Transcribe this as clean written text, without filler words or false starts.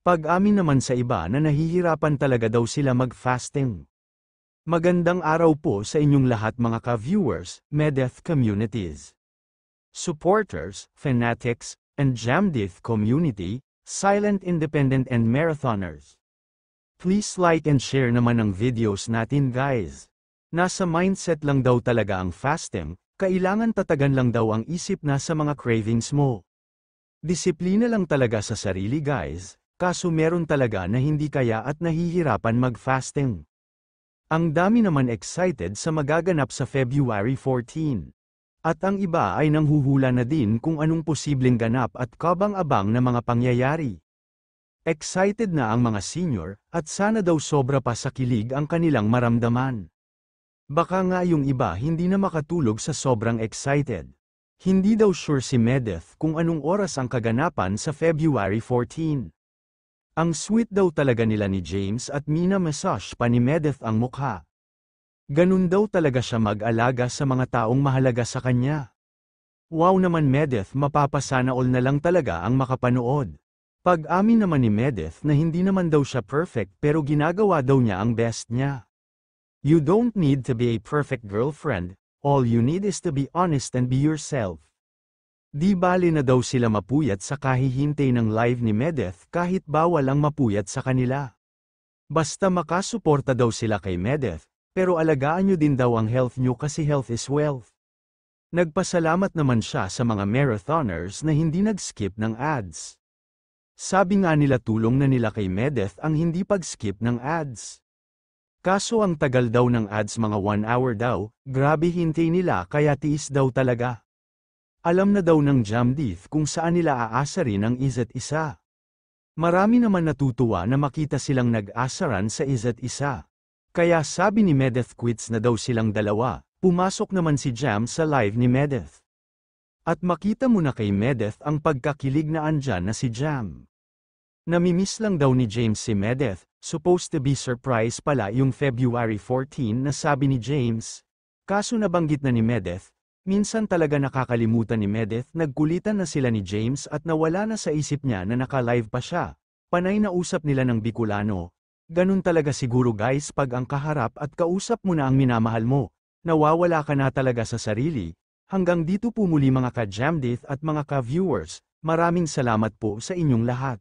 Pag-amin naman sa iba na nahihirapan talaga daw sila mag-fasting. Magandang araw po sa inyong lahat mga ka-viewers, Medeth communities, supporters, fanatics, and Jamdith community, silent independent and marathoners. Please like and share naman ang videos natin guys. Nasa mindset lang daw talaga ang fasting, kailangan tatagan lang daw ang isip na sa mga cravings mo. Disiplina lang talaga sa sarili guys, kaso meron talaga na hindi kaya at nahihirapan mag-fasting. Ang dami naman excited sa magaganap sa February 14. At ang iba ay nanghuhula na din kung anong posibleng ganap at kabang-abang na mga pangyayari. Excited na ang mga senior, at sana daw sobra pa sa kilig ang kanilang maramdaman. Baka nga yung iba hindi na makatulog sa sobrang excited. Hindi daw sure si Medeth kung anong oras ang kaganapan sa February 14. Ang sweet daw talaga nila ni James at Mina massage pa ni Medeth ang mukha. Ganun daw talaga siya mag-alaga sa mga taong mahalaga sa kanya. Wow naman Medeth, mapapasana all na lang talaga ang makapanood. Pag-amin naman ni Medeth na hindi naman daw siya perfect pero ginagawa daw niya ang best niya. You don't need to be a perfect girlfriend. All you need is to be honest and be yourself. Di bali na daw sila mapuyat sa kahihintay ng live ni Medeth kahit bawal ang mapuyat sa kanila. Basta makasuporta daw sila kay Medeth, pero alagaan nyo din daw ang health nyo kasi health is wealth. Nagpasalamat naman siya sa mga marathoners na hindi nag-skip ng ads. Sabi nga nila tulong na nila kay Medeth ang hindi pag-skip ng ads. Kaso ang tagal daw ng ads mga 1 hour daw, grabe hintay nila kaya tiis daw talaga. Alam na daw ng Jamdith kung saan nila aasarin ang isa't isa. Marami naman natutuwa na makita silang nag-asaran sa isa't isa. Kaya sabi ni Medeth quits na daw silang dalawa, pumasok naman si Jam sa live ni Medeth. At makita mo na kay Medeth ang pagkakilig na andyan na si Jam. Namimiss lang daw ni James si Medeth, supposed to be surprise pala yung February 14 na sabi ni James. Kaso nabanggit na ni Medeth, minsan talaga nakakalimutan ni Medeth, nagkulitan na sila ni James at nawala na sa isip niya na naka-live pa siya. Panay na usap nila ng Bicolano. Ganun talaga siguro guys pag ang kaharap at kausap mo na ang minamahal mo, nawawala ka na talaga sa sarili. Hanggang dito po muli mga ka-Jamdith at mga ka-viewers, maraming salamat po sa inyong lahat.